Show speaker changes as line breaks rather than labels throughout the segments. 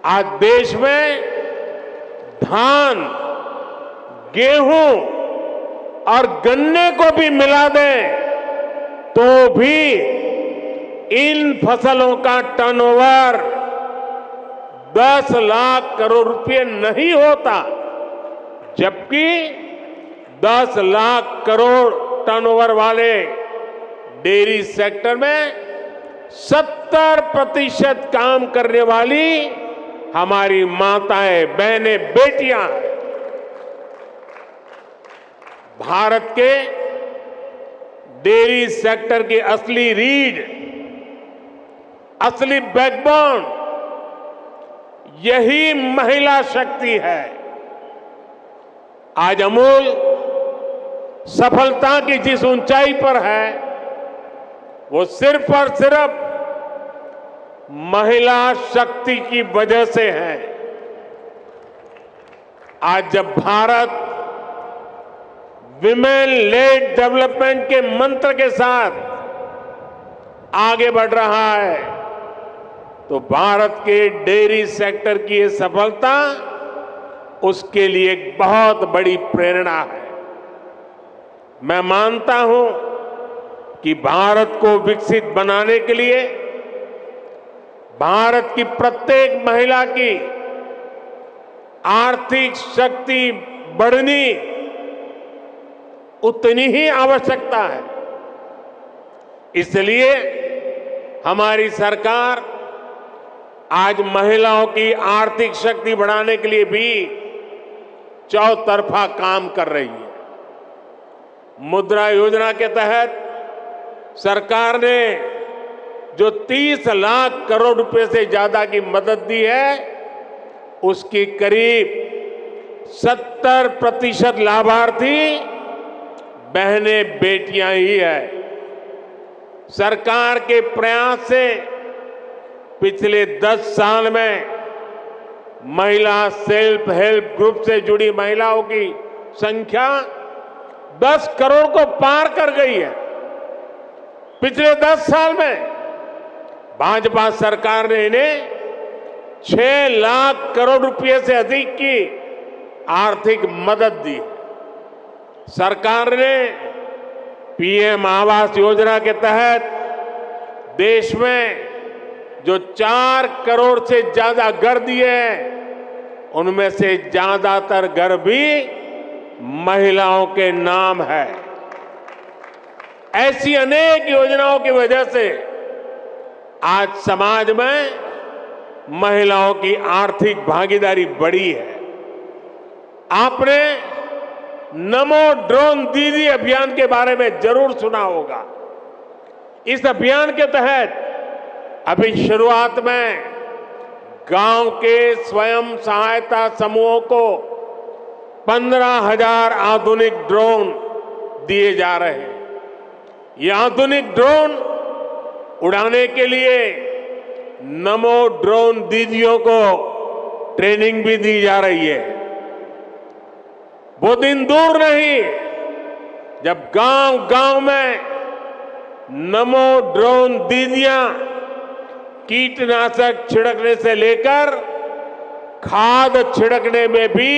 आज देश में धान, गेहूं और गन्ने को भी मिला दें तो भी इन फसलों का टर्नओवर 10 लाख करोड़ रुपए नहीं होता, जबकि 10 लाख करोड़ टर्नओवर वाले डेयरी सेक्टर में 70% काम करने वाली हमारी माताएं, बहनें, बेटियां हैं। भारत के डेयरी सेक्टर की असली रीढ़, असली बैकबोन यही महिला शक्ति है। आज अमूल सफलता की जिस ऊंचाई पर है वो सिर्फ और सिर्फ महिला शक्ति की वजह से है। आज जब भारत विमेन लेड डेवलपमेंट के मंत्र के साथ आगे बढ़ रहा है तो भारत के डेयरी सेक्टर की ये सफलता उसके लिए एक बहुत बड़ी प्रेरणा है। मैं मानता हूं कि भारत को विकसित बनाने के लिए भारत की प्रत्येक महिला की आर्थिक शक्ति बढ़नी उतनी ही आवश्यकता है। इसलिए हमारी सरकार आज महिलाओं की आर्थिक शक्ति बढ़ाने के लिए भी चौतरफा काम कर रही है। मुद्रा योजना के तहत सरकार ने जो 30 लाख करोड़ रुपए से ज्यादा की मदद दी है उसकी करीब 70% लाभार्थी बहनें, बेटियां ही है। सरकार के प्रयास से पिछले 10 साल में महिला सेल्फ हेल्प ग्रुप से जुड़ी महिलाओं की संख्या 10 करोड़ को पार कर गई है। पिछले 10 साल में भाजपा सरकार ने इन्हें 6 लाख करोड़ रुपए से अधिक की आर्थिक मदद दी। सरकार ने पीएम आवास योजना के तहत देश में जो 4 करोड़ से ज्यादा घर दिए हैं उनमें से ज्यादातर घर भी महिलाओं के नाम है। ऐसी अनेक योजनाओं की वजह से आज समाज में महिलाओं की आर्थिक भागीदारी बढ़ी है। आपने नमो ड्रोन दीदी अभियान के बारे में जरूर सुना होगा। इस अभियान के तहत अभी शुरुआत में गांव के स्वयं सहायता समूहों को 15,000 आधुनिक ड्रोन दिए जा रहे हैं। ये आधुनिक ड्रोन उड़ाने के लिए नमो ड्रोन दीदियों को ट्रेनिंग भी दी जा रही है। वो दिन दूर नहीं जब गांव-गांव में नमो ड्रोन दीदियां कीटनाशक छिड़कने से लेकर खाद छिड़कने में भी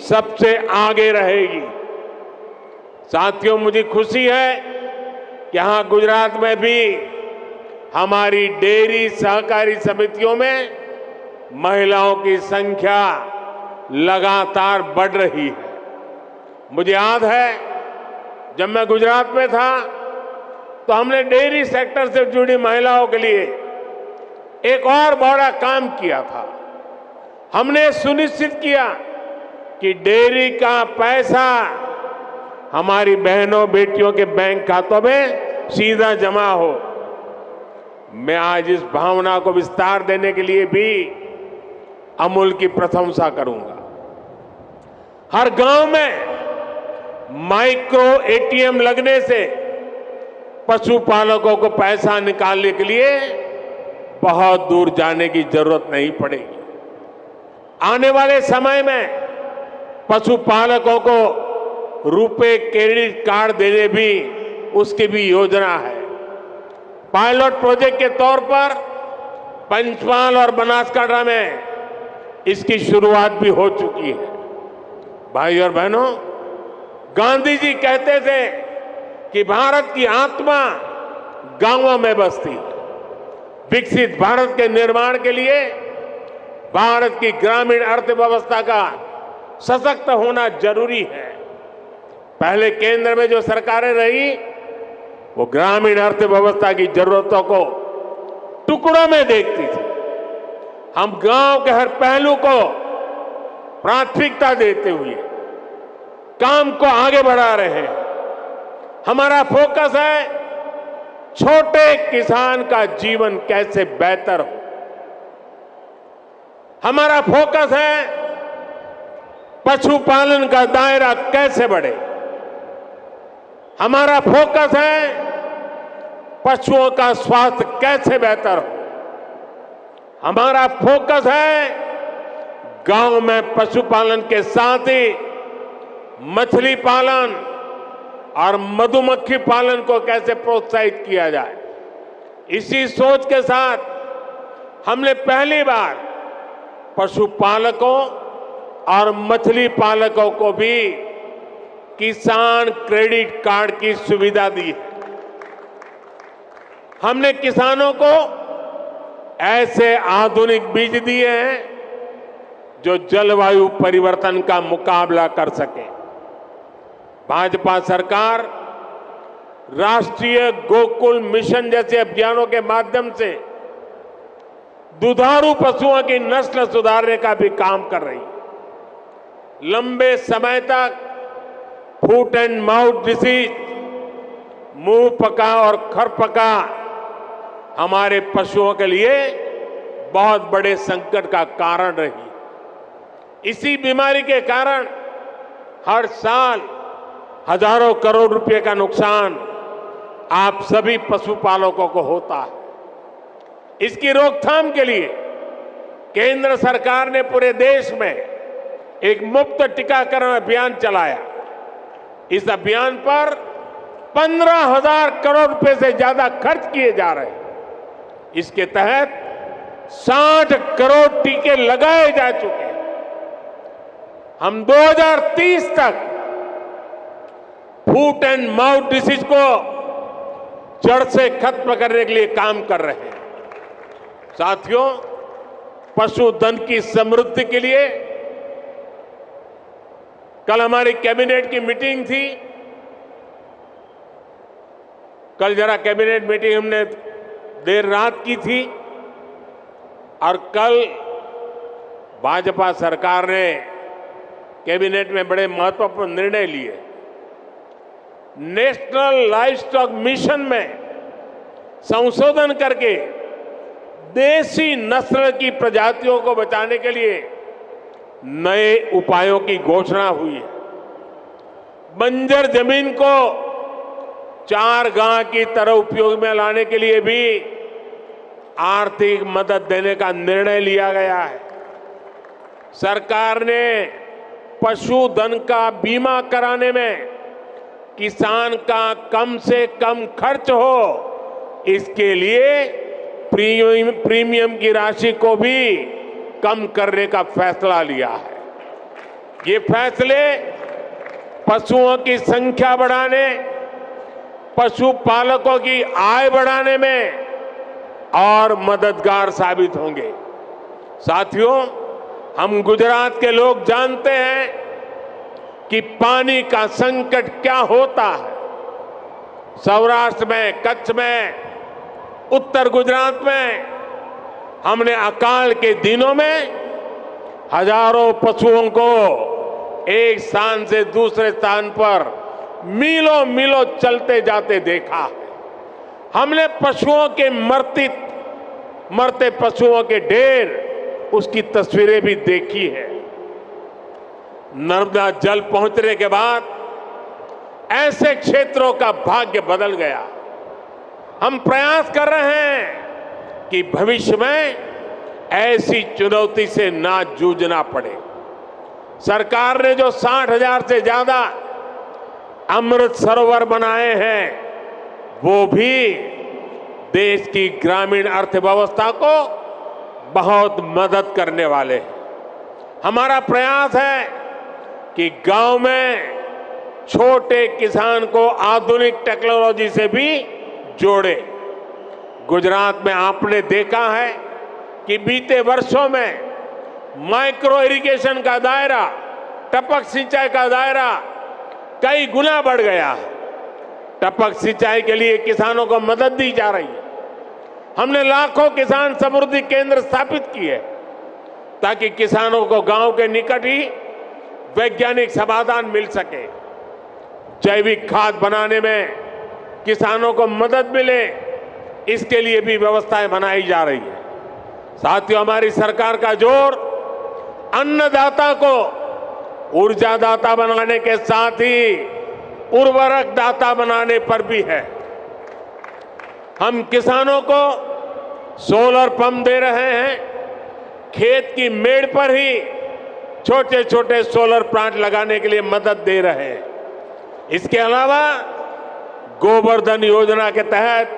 सबसे आगे रहेगी। साथियों, मुझे खुशी है कि यहां गुजरात में भी हमारी डेयरी सहकारी समितियों में महिलाओं की संख्या लगातार बढ़ रही है। मुझे याद है जब मैं गुजरात में था तो हमने डेयरी सेक्टर से जुड़ी महिलाओं के लिए एक और बड़ा काम किया था। हमने सुनिश्चित किया कि डेयरी का पैसा हमारी बहनों बेटियों के बैंक खातों में सीधा जमा हो। मैं आज इस भावना को विस्तार देने के लिए भी अमूल की प्रशंसा करूंगा। हर गांव में माइक्रो एटीएम लगने से पशुपालकों को पैसा निकालने के लिए बहुत दूर जाने की जरूरत नहीं पड़ेगी। आने वाले समय में पशुपालकों को रुपे क्रेडिट कार्ड देने भी उसकी भी योजना है। पायलट प्रोजेक्ट के तौर पर पंचमहाल और बनासकांठा में इसकी शुरुआत भी हो चुकी है। भाई और बहनों, गांधी जी कहते थे कि भारत की आत्मा गांवों में बसती है। विकसित भारत के निर्माण के लिए भारत की ग्रामीण अर्थव्यवस्था का सशक्त होना जरूरी है। पहले केंद्र में जो सरकारें रही वो ग्रामीण अर्थव्यवस्था की जरूरतों को टुकड़ों में देखती थी। हम गांव के हर पहलू को प्राथमिकता देते हुए काम को आगे बढ़ा रहे हैं। हमारा फोकस है छोटे किसान का जीवन कैसे बेहतर हो। हमारा फोकस है पशुपालन का दायरा कैसे बढ़े। हमारा फोकस है पशुओं का स्वास्थ्य कैसे बेहतर हो। हमारा फोकस है गांव में पशुपालन के साथ ही मछली पालन और मधुमक्खी पालन को कैसे प्रोत्साहित किया जाए। इसी सोच के साथ हमने पहली बार पशुपालकों और मछली पालकों को भी किसान क्रेडिट कार्ड की सुविधा दी है। हमने किसानों को ऐसे आधुनिक बीज दिए हैं जो जलवायु परिवर्तन का मुकाबला कर सके। भाजपा सरकार राष्ट्रीय गोकुल मिशन जैसे अभियानों के माध्यम से दुधारू पशुओं की नस्ल सुधारने का भी काम कर रही है। लंबे समय तक फुट एंड माउथ डिसीज, मुंह पका और खरपका हमारे पशुओं के लिए बहुत बड़े संकट का कारण रही। इसी बीमारी के कारण हर साल हजारों करोड़ रुपए का नुकसान आप सभी पशुपालकों को होता है। इसकी रोकथाम के लिए केंद्र सरकार ने पूरे देश में एक मुफ्त टीकाकरण अभियान चलाया। इस अभियान पर 15,000 करोड़ रुपए से ज्यादा खर्च किए जा रहे हैं। इसके तहत 60 करोड़ टीके लगाए जा चुके हैं। हम 2030 तक फुट एंड माउथ डिसीज को जड़ से खत्म करने के लिए काम कर रहे हैं। साथियों, पशुधन की समृद्धि के लिए कल हमारी कैबिनेट की मीटिंग थी। कल जरा कैबिनेट मीटिंग हमने देर रात की थी और कल भाजपा सरकार ने कैबिनेट में बड़े महत्वपूर्ण निर्णय लिए। नेशनल लाइवस्टॉक मिशन में संशोधन करके देसी नस्ल की प्रजातियों को बचाने के लिए नए उपायों की घोषणा हुई है। बंजर जमीन को चारगांव की तरह उपयोग में लाने के लिए भी आर्थिक मदद देने का निर्णय लिया गया है। सरकार ने पशुधन का बीमा कराने में किसान का कम से कम खर्च हो, इसके लिए प्रीमियम की राशि को भी कम करने का फैसला लिया है। ये फैसले पशुओं की संख्या बढ़ाने, पशुपालकों की आय बढ़ाने में और मददगार साबित होंगे। साथियों, हम गुजरात के लोग जानते हैं कि पानी का संकट क्या होता है। सौराष्ट्र में, कच्छ में, उत्तर गुजरात में हमने अकाल के दिनों में हजारों पशुओं को एक स्थान से दूसरे स्थान पर मीलों मीलों चलते जाते देखा। हमने पशुओं के मरते पशुओं के ढेर, उसकी तस्वीरें भी देखी है। नर्मदा जल पहुंचने के बाद ऐसे क्षेत्रों का भाग्य बदल गया। हम प्रयास कर रहे हैं कि भविष्य में ऐसी चुनौती से ना जूझना पड़े। सरकार ने जो 60,000 से ज्यादा अमृत सरोवर बनाए हैं, वो भी देश की ग्रामीण अर्थव्यवस्था को बहुत मदद करने वाले हैं। हमारा प्रयास है कि गांव में छोटे किसान को आधुनिक टेक्नोलॉजी से भी जोड़े। गुजरात में आपने देखा है कि बीते वर्षों में माइक्रो इरिगेशन का दायरा, टपक सिंचाई का दायरा कई गुना बढ़ गया है। टपक सिंचाई के लिए किसानों को मदद दी जा रही है। हमने लाखों किसान समृद्धि केंद्र स्थापित किए ताकि किसानों को गांव के निकट ही वैज्ञानिक समाधान मिल सके। जैविक खाद बनाने में किसानों को मदद मिले, इसके लिए भी व्यवस्थाएं बनाई जा रही है। साथियों, हमारी सरकार का जोर अन्नदाता को ऊर्जादाता बनाने के साथ ही उर्वरक दाता बनाने पर भी है। हम किसानों को सोलर पंप दे रहे हैं, खेत की मेड़ पर ही छोटे छोटे सोलर प्लांट लगाने के लिए मदद दे रहे हैं। इसके अलावा गोवर्धन योजना के तहत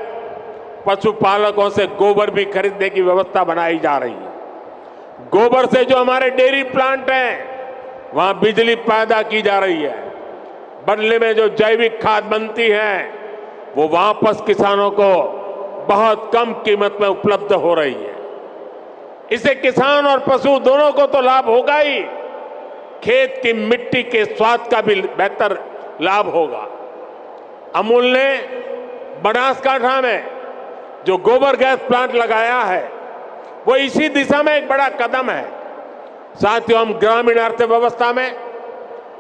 पशुपालकों से गोबर भी खरीदने की व्यवस्था बनाई जा रही है। गोबर से जो हमारे डेयरी प्लांट हैं, वहां बिजली पैदा की जा रही है। बदले में जो जैविक खाद बनती है वो वापस किसानों को बहुत कम कीमत में उपलब्ध हो रही है। इससे किसान और पशु दोनों को तो लाभ होगा ही, खेत की मिट्टी के स्वाद का भी बेहतर लाभ होगा। अमूल ने बनासकांठा में जो गोबर गैस प्लांट लगाया है वो इसी दिशा में एक बड़ा कदम है। साथियों, हम ग्रामीण अर्थव्यवस्था में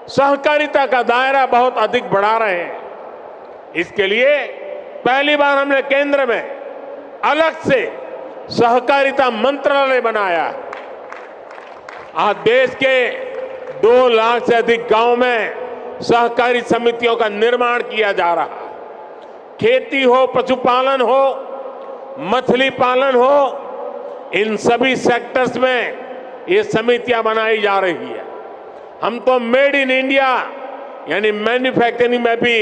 सहकारिता का दायरा बहुत अधिक बढ़ा रहे हैं। इसके लिए पहली बार हमने केंद्र में अलग से सहकारिता मंत्रालय बनाया है। आज देश के 2 लाख से अधिक गांव में सहकारी समितियों का निर्माण किया जा रहा है। खेती हो, पशुपालन हो, मछली पालन हो, इन सभी सेक्टर्स में ये समितियां बनाई जा रही है। हम तो मेड इन इंडिया यानी मैन्युफैक्चरिंग में भी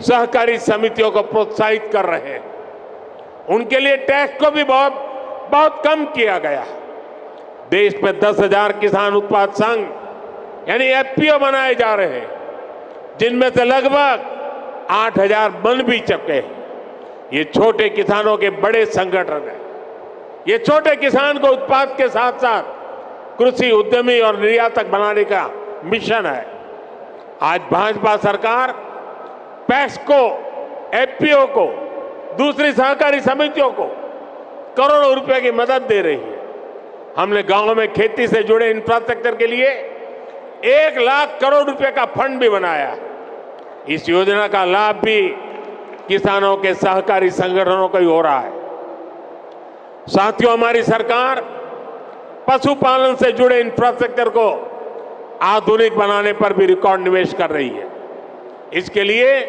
सहकारी समितियों को प्रोत्साहित कर रहे हैं। उनके लिए टैक्स को भी बहुत कम किया गया। देश में 10,000 किसान उत्पाद संघ यानी एफपीओ बनाए जा रहे हैं, जिनमें से लगभग 8,000 बन भी चुके हैं। ये छोटे किसानों के बड़े संगठन हैं। ये छोटे किसान को उत्पाद के साथ साथ कृषि उद्यमी और निर्यातक बनाने का मिशन है। आज भाजपा सरकार पैक्स को, एफपीओ को, दूसरी सहकारी समितियों को करोड़ों रुपए की मदद दे रही है। हमने गांवों में खेती से जुड़े इंफ्रास्ट्रक्चर के लिए 1 लाख करोड़ रुपए का फंड भी बनाया। इस योजना का लाभ भी किसानों के सहकारी संगठनों को ही हो रहा है। साथियों, हमारी सरकार पशुपालन से जुड़े इंफ्रास्ट्रक्चर को आधुनिक बनाने पर भी रिकॉर्ड निवेश कर रही है। इसके लिए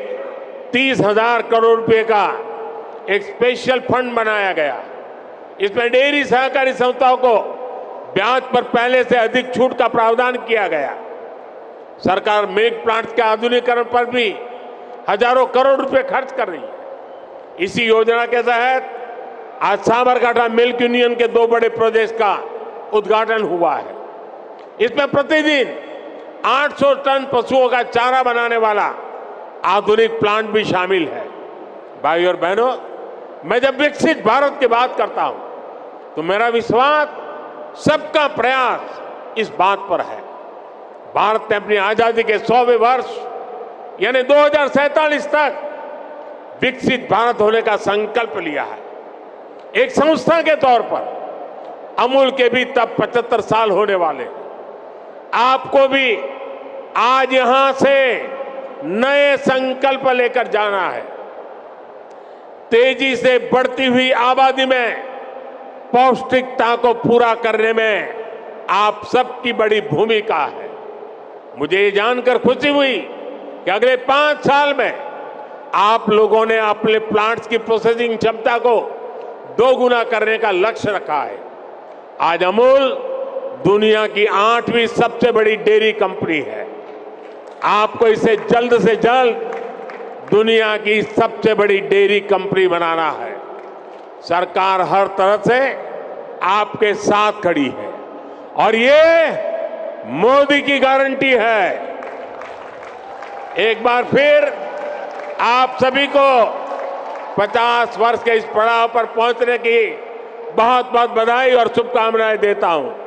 30,000 करोड़ रुपए का एक स्पेशल फंड बनाया गया। इसमें डेयरी सहकारी संस्थाओं को ब्याज पर पहले से अधिक छूट का प्रावधान किया गया। सरकार मिल्क प्लांट्स के आधुनिकीकरण पर भी हजारों करोड़ रुपए खर्च कर रही है। इसी योजना के तहत आज साबरकांठा मिल्क यूनियन के 2 बड़े प्रोजेक्ट का उद्घाटन हुआ है। इसमें प्रतिदिन 800 टन पशुओं का चारा बनाने वाला आधुनिक प्लांट भी शामिल है। भाइयों और बहनों, मैं जब विकसित भारत की बात करता हूं तो मेरा विश्वास, सबका प्रयास इस बात पर है। भारत ने अपनी आजादी के 100वें वर्ष यानी 2047 तक विकसित भारत होने का संकल्प लिया है। एक संस्था के तौर पर अमूल के भी तब 75 साल होने वाले। आपको भी आज यहां से नए संकल्प लेकर जाना है। तेजी से बढ़ती हुई आबादी में पौष्टिकता को पूरा करने में आप सबकी बड़ी भूमिका है। मुझे ये जानकर खुशी हुई कि अगले 5 साल में आप लोगों ने अपने प्लांट्स की प्रोसेसिंग क्षमता को 2 गुना करने का लक्ष्य रखा है। आज अमूल दुनिया की 8वीं सबसे बड़ी डेयरी कंपनी है। आपको इसे जल्द से जल्द दुनिया की सबसे बड़ी डेयरी कंपनी बनाना है। सरकार हर तरह से आपके साथ खड़ी है और ये मोदी की गारंटी है। एक बार फिर आप सभी को 50 वर्ष के इस पड़ाव पर पहुंचने की बहुत बहुत बधाई और शुभकामनाएं देता हूं।